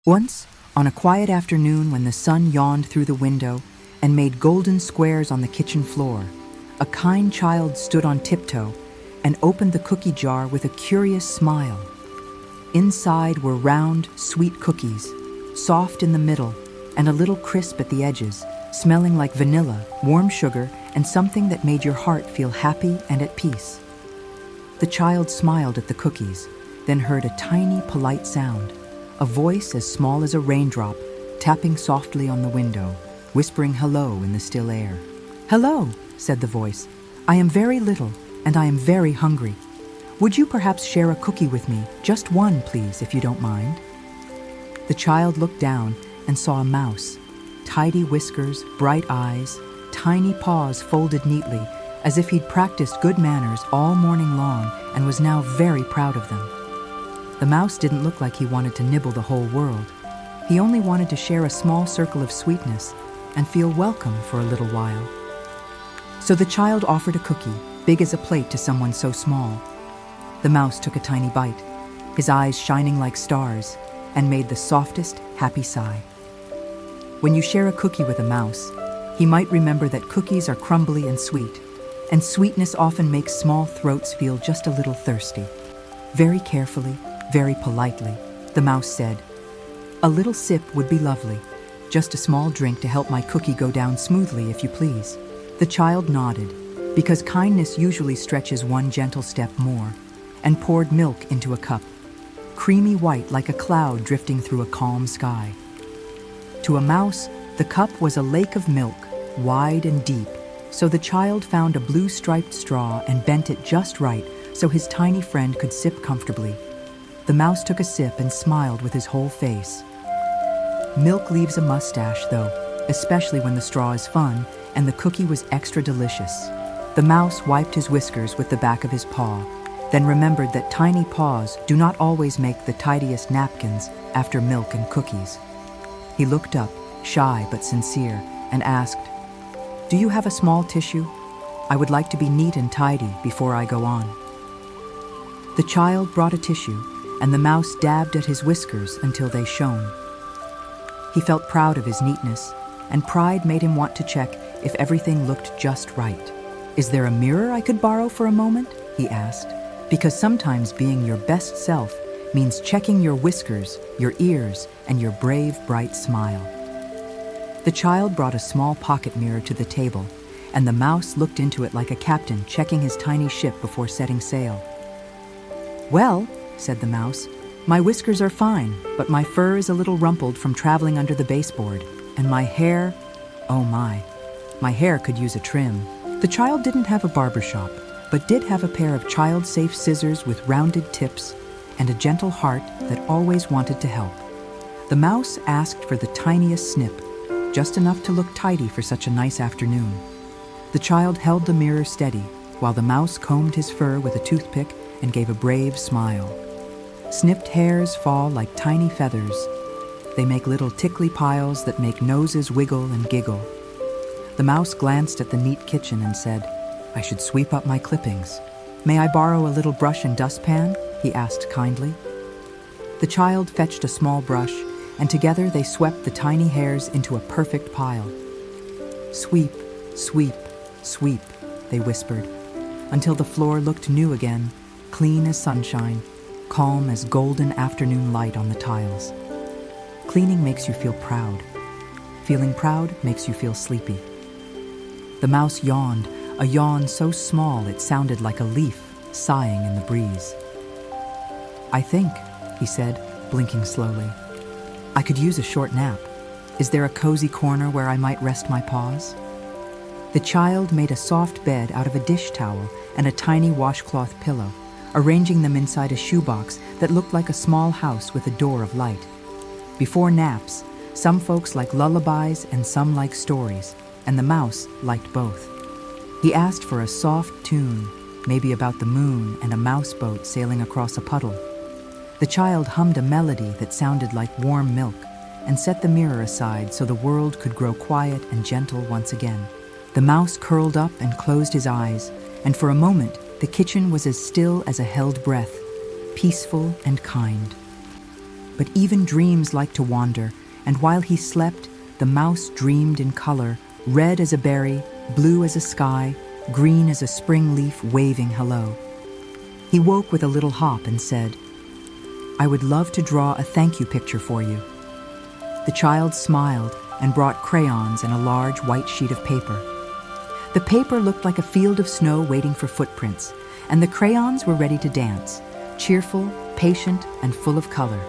Once, on a quiet afternoon when the sun yawned through the window and made golden squares on the kitchen floor, a kind child stood on tiptoe and opened the cookie jar with a curious smile. Inside were round, sweet cookies, soft in the middle and a little crisp at the edges, smelling like vanilla, warm sugar, and something that made your heart feel happy and at peace. The child smiled at the cookies, then heard a tiny, polite sound, a voice as small as a raindrop, tapping softly on the window, whispering hello in the still air. "Hello," said the voice. "I am very little, and I am very hungry. Would you perhaps share a cookie with me? Just one, please, if you don't mind." The child looked down and saw a mouse, tidy whiskers, bright eyes, tiny paws folded neatly, as if he'd practiced good manners all morning long and was now very proud of them. The mouse didn't look like he wanted to nibble the whole world. He only wanted to share a small circle of sweetness and feel welcome for a little while. So the child offered a cookie, big as a plate to someone so small. The mouse took a tiny bite, his eyes shining like stars, and made the softest, happy sigh. When you share a cookie with a mouse, he might remember that cookies are crumbly and sweetness often makes small throats feel just a little thirsty. Very carefully, very politely, the mouse said, "A little sip would be lovely. Just a small drink to help my cookie go down smoothly, if you please." The child nodded, because kindness usually stretches one gentle step more, and poured milk into a cup, creamy white like a cloud drifting through a calm sky. To a mouse, the cup was a lake of milk, wide and deep, so the child found a blue striped straw and bent it just right so his tiny friend could sip comfortably. The mouse took a sip and smiled with his whole face. Milk leaves a mustache, though, especially when the straw is fun and the cookie was extra delicious. The mouse wiped his whiskers with the back of his paw, then remembered that tiny paws do not always make the tidiest napkins after milk and cookies. He looked up, shy but sincere, and asked, "Do you have a small tissue? I would like to be neat and tidy before I go on." The child brought a tissue, and the mouse dabbed at his whiskers until they shone. He felt proud of his neatness, and pride made him want to check if everything looked just right. "Is there a mirror I could borrow for a moment?" he asked, because sometimes being your best self means checking your whiskers, your ears, and your brave, bright smile. The child brought a small pocket mirror to the table, and the mouse looked into it like a captain checking his tiny ship before setting sail. "Well," said the mouse, "my whiskers are fine, but my fur is a little rumpled from traveling under the baseboard, and my hair, oh my hair could use a trim." The child didn't have a barber shop, but did have a pair of child-safe scissors with rounded tips and a gentle heart that always wanted to help. The mouse asked for the tiniest snip, just enough to look tidy for such a nice afternoon. The child held the mirror steady while the mouse combed his fur with a toothpick and gave a brave smile. Snipped hairs fall like tiny feathers. They make little tickly piles that make noses wiggle and giggle. The mouse glanced at the neat kitchen and said, "I should sweep up my clippings. May I borrow a little brush and dustpan?" he asked kindly. The child fetched a small brush, and together they swept the tiny hairs into a perfect pile. "Sweep, sweep, sweep," they whispered, until the floor looked new again, clean as sunshine, calm as golden afternoon light on the tiles. Cleaning makes you feel proud. Feeling proud makes you feel sleepy. The mouse yawned, a yawn so small it sounded like a leaf sighing in the breeze. "I think," he said, blinking slowly, "I could use a short nap. Is there a cozy corner where I might rest my paws?" The child made a soft bed out of a dish towel and a tiny washcloth pillow, arranging them inside a shoebox that looked like a small house with a door of light. Before naps, some folks like lullabies and some like stories, and the mouse liked both. He asked for a soft tune, maybe about the moon and a mouseboat sailing across a puddle. The child hummed a melody that sounded like warm milk and set the mirror aside so the world could grow quiet and gentle once again. The mouse curled up and closed his eyes, and for a moment, the kitchen was as still as a held breath, peaceful and kind. but even dreams like to wander, and while he slept, the mouse dreamed in color, red as a berry, blue as a sky, green as a spring leaf waving hello. He woke with a little hop and said, "I would love to draw a thank you picture for you." The child smiled and brought crayons and a large white sheet of paper. The paper looked like a field of snow waiting for footprints, and the crayons were ready to dance, cheerful, patient, and full of color.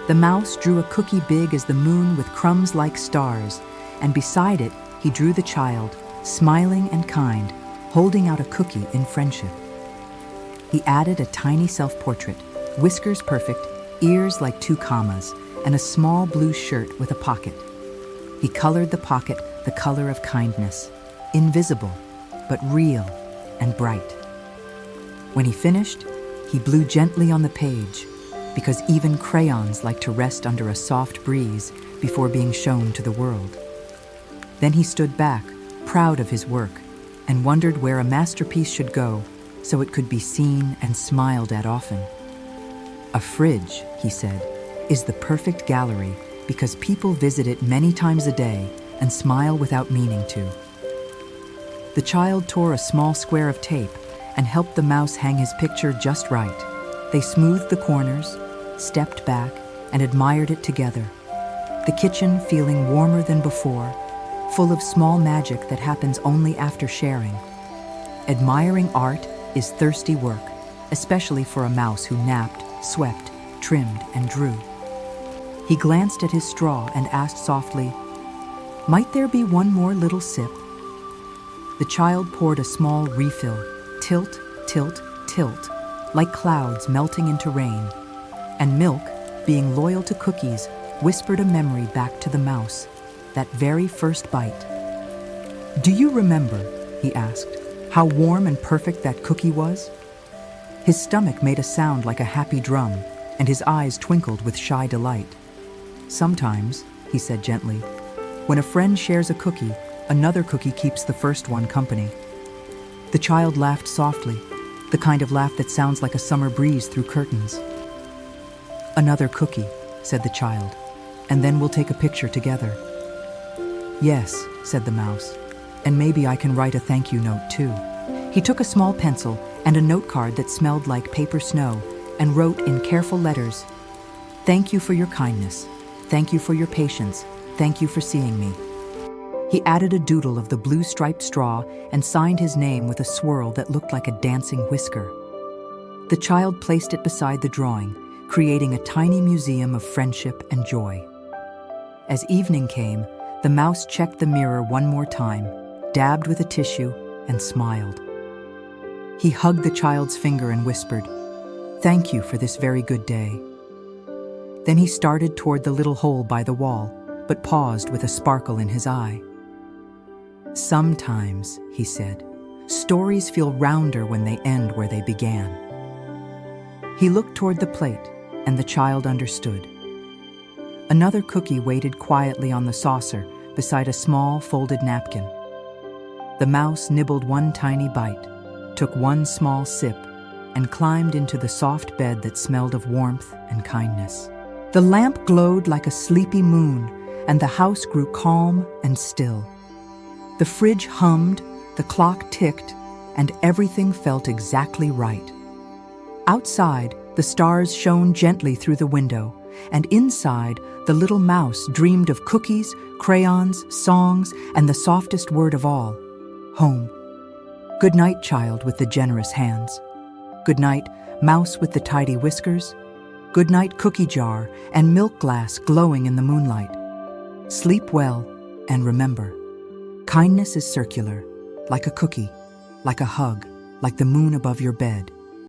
The mouse drew a cookie big as the moon with crumbs like stars, and beside it he drew the child, smiling and kind, holding out a cookie in friendship. He added a tiny self-portrait, whiskers perfect, ears like 2 commas, and a small blue shirt with a pocket. He colored the pocket the color of kindness, invisible, but real and bright. When he finished, he blew gently on the page, because even crayons like to rest under a soft breeze before being shown to the world. Then he stood back, proud of his work, and wondered where a masterpiece should go so it could be seen and smiled at often. "A fridge," he said, "is the perfect gallery because people visit it many times a day and smile without meaning to." The child tore a small square of tape and helped the mouse hang his picture just right. They smoothed the corners, stepped back, and admired it together. The kitchen feeling warmer than before, full of small magic that happens only after sharing. Admiring art is thirsty work, especially for a mouse who napped, swept, trimmed, and drew. He glanced at his straw and asked softly, "Might there be one more little sip?" The child poured a small refill, tilt, tilt, tilt, like clouds melting into rain. And Milk, being loyal to cookies, whispered a memory back to the mouse, that very first bite. "Do you remember," he asked, "how warm and perfect that cookie was?" His stomach made a sound like a happy drum, and his eyes twinkled with shy delight. "Sometimes," he said gently, "when a friend shares a cookie, another cookie keeps the first one company." The child laughed softly, the kind of laugh that sounds like a summer breeze through curtains. "Another cookie," said the child, "and then we'll take a picture together." "Yes," said the mouse, "and maybe I can write a thank you note too." He took a small pencil and a note card that smelled like paper snow and wrote in careful letters, "Thank you for your kindness. Thank you for your patience. Thank you for seeing me." He added a doodle of the blue striped straw and signed his name with a swirl that looked like a dancing whisker. The child placed it beside the drawing, creating a tiny museum of friendship and joy. As evening came, the mouse checked the mirror one more time, dabbed with a tissue, and smiled. He hugged the child's finger and whispered, "Thank you for this very good day." Then he started toward the little hole by the wall, but paused with a sparkle in his eye. "Sometimes," he said, "stories feel rounder when they end where they began." He looked toward the plate, and the child understood. Another cookie waited quietly on the saucer beside a small folded napkin. The mouse nibbled one tiny bite, took one small sip, and climbed into the soft bed that smelled of warmth and kindness. The lamp glowed like a sleepy moon, and the house grew calm and still. The fridge hummed, the clock ticked, and everything felt exactly right. Outside, the stars shone gently through the window, and inside, the little mouse dreamed of cookies, crayons, songs, and the softest word of all, home. Good night, child with the generous hands. Good night, mouse with the tidy whiskers. Good night, cookie jar and milk glass glowing in the moonlight. Sleep well, and remember, kindness is circular, like a cookie, like a hug, like the moon above your bed.